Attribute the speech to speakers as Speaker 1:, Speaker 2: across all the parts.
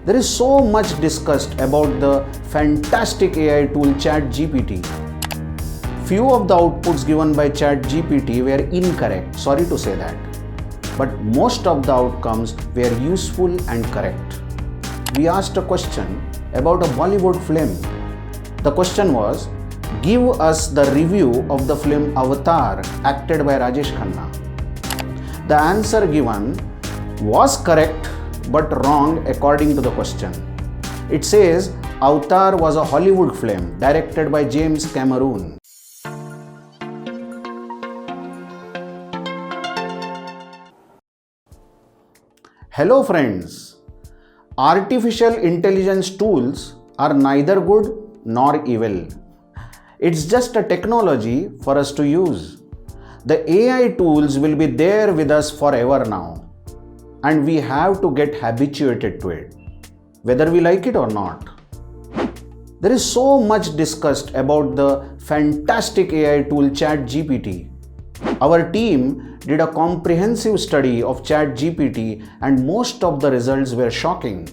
Speaker 1: There is so much discussed about the fantastic AI tool ChatGPT. Few of the outputs given by ChatGPT were incorrect, sorry to say that. But most of the outcomes were useful and correct. We asked a question about a Bollywood film. The question was, give us the review of the film Avatar acted by Rajesh Khanna. The answer given was correct but wrong according to the question. It says Avatar was a Hollywood film directed by James Cameron. Hello friends, artificial intelligence tools are neither good nor evil. It's just a technology for us to use. The AI tools will be there with us forever now, and we have to get habituated to it, whether we like it or not. There is so much discussed about the fantastic AI tool ChatGPT. Our team did a comprehensive study of ChatGPT and most of the results were shocking.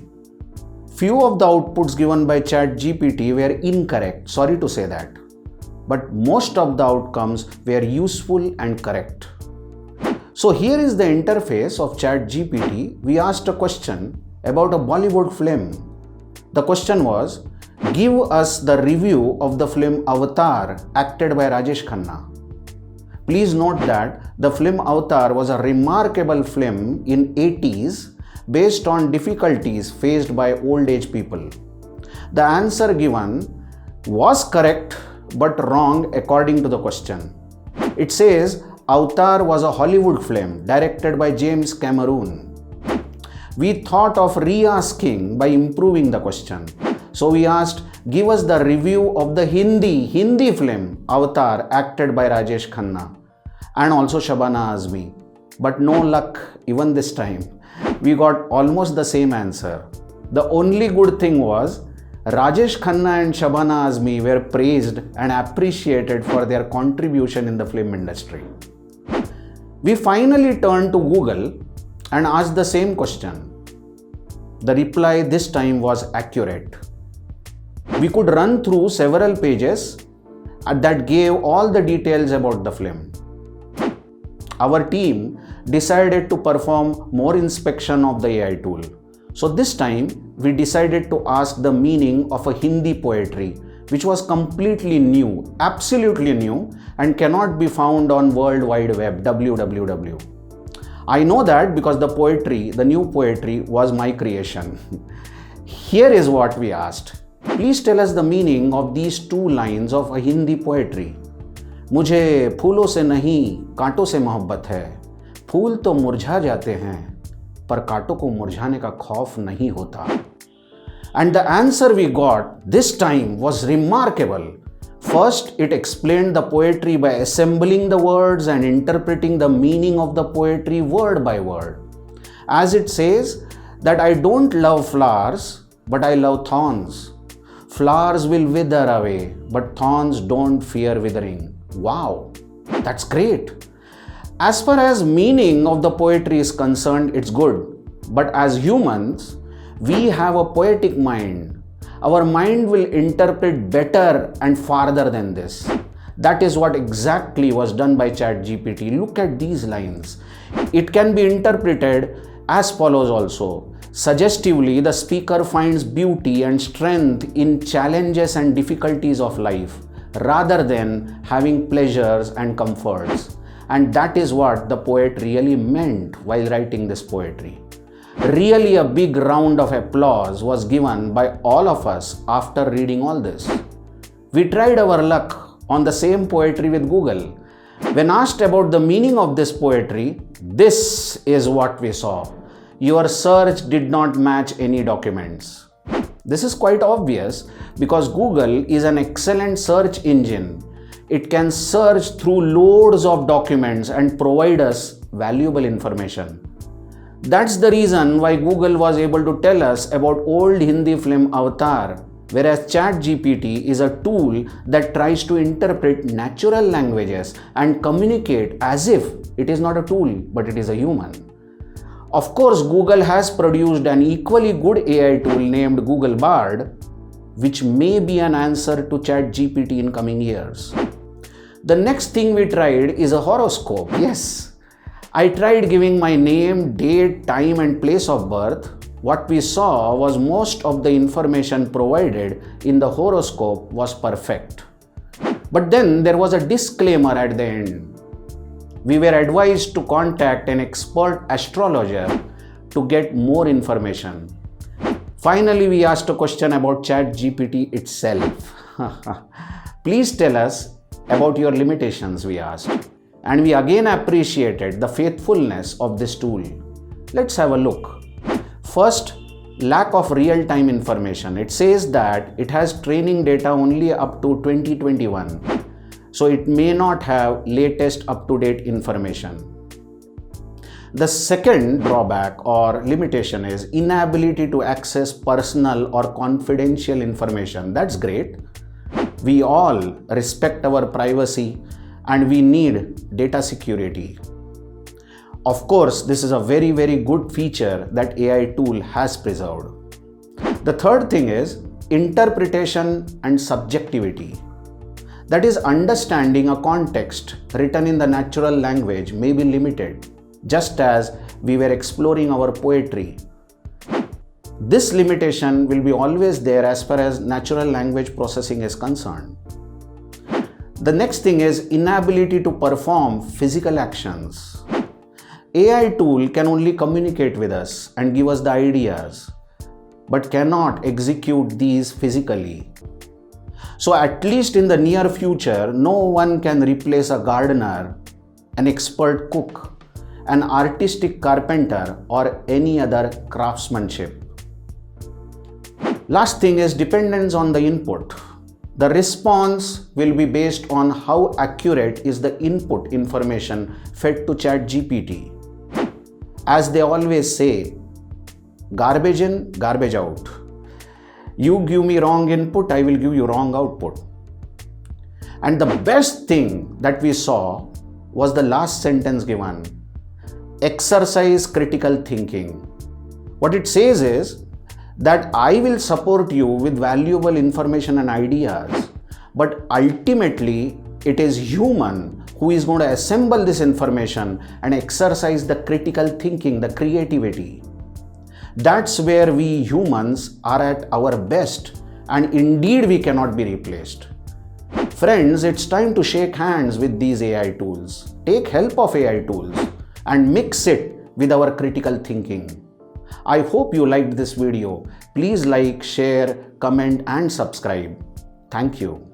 Speaker 1: Few of the outputs given by ChatGPT were incorrect, sorry to say that. But most of the outcomes were useful and correct. So here is the interface of ChatGPT. We asked a question about a Bollywood film. The question was, give us the review of the film Avatar acted by Rajesh Khanna. Please note that the film Avatar was a remarkable film in 80s based on difficulties faced by old age people. The answer given was correct but wrong according to the question. It says Avatar was a Hollywood film directed by James Cameron. We thought of re-asking by improving the question. So we asked, give us the review of the Hindi film Avatar acted by Rajesh Khanna and also Shabana Azmi. But no luck even this time. We got almost the same answer. The only good thing was Rajesh Khanna and Shabana Azmi were praised and appreciated for their contribution in the film industry. We finally turned to Google and asked the same question. The reply this time was accurate. We could run through several pages that gave all the details about the film. Our team decided to perform more inspection of the AI tool. So this time we decided to ask the meaning of a Hindi poetry, which was completely new, absolutely new, and cannot be found on World Wide Web, www. I know that because the new poetry was my creation. Here is what we asked. Please tell us the meaning of these two lines of a Hindi poetry. मुझे फूलों से नहीं कांटों से मोहब्बत है, फूल तो मुरझा जाते हैं पर कांटों को मुरझाने का खौफ नहीं होता. And the answer we got this time was remarkable. First, it explained the poetry by assembling the words and interpreting the meaning of the poetry word by word. As it says that I don't love flowers, but I love thorns. Flowers will wither away, but thorns don't fear withering. Wow, that's great. As far as meaning of the poetry is concerned, it's good. But as humans, we have a poetic mind. Our mind will interpret better and farther than this. That is what exactly was done by ChatGPT. Look at these lines. It can be interpreted as follows also. Suggestively, the speaker finds beauty and strength in challenges and difficulties of life, rather than having pleasures and comforts. And that is what the poet really meant while writing this poetry. Really a big round of applause was given by all of us after reading all this. We tried our luck on the same poetry with Google. When asked about the meaning of this poetry, this is what we saw. Your search did not match any documents. This is quite obvious because Google is an excellent search engine. It can search through loads of documents and provide us valuable information. That's the reason why Google was able to tell us about old Hindi film Avatar, whereas ChatGPT is a tool that tries to interpret natural languages and communicate as if it is not a tool but it is a human. Of course, Google has produced an equally good AI tool named Google Bard, which may be an answer to ChatGPT in coming years. The next thing we tried is a horoscope. Yes, I tried giving my name, date, time, and place of birth. What we saw was most of the information provided in the horoscope was perfect. But then there was a disclaimer at the end. We were advised to contact an expert astrologer to get more information. Finally, we asked a question about ChatGPT itself. Please tell us about your limitations, we asked. And we again appreciated the faithfulness of this tool. Let's have a look. First, lack of real-time information. It says that it has training data only up to 2021. So it may not have latest up-to-date information. The second drawback or limitation is inability to access personal or confidential information. That's great. We all respect our privacy and we need data security. Of course, this is a very, very good feature that AI tool has preserved. The third thing is interpretation and subjectivity. That is, understanding a context written in the natural language may be limited, just as we were exploring our poetry. This limitation will be always there as far as natural language processing is concerned. The next thing is inability to perform physical actions. AI tool can only communicate with us and give us the ideas, but cannot execute these physically. So at least in the near future, no one can replace a gardener, an expert cook, an artistic carpenter, or any other craftsmanship. Last thing is dependence on the input. The response will be based on how accurate is the input information fed to ChatGPT. As they always say, garbage in, garbage out. You give me wrong input, I will give you wrong output. And the best thing that we saw was the last sentence given. Exercise critical thinking. What it says is that I will support you with valuable information and ideas, but ultimately it is human who is going to assemble this information and exercise the critical thinking, the creativity. That's where we humans are at our best, and indeed we cannot be replaced. Friends, it's time to shake hands with these AI tools. Take help of AI tools and mix it with our critical thinking. I hope you liked this video. Please like, share, comment and subscribe. Thank you.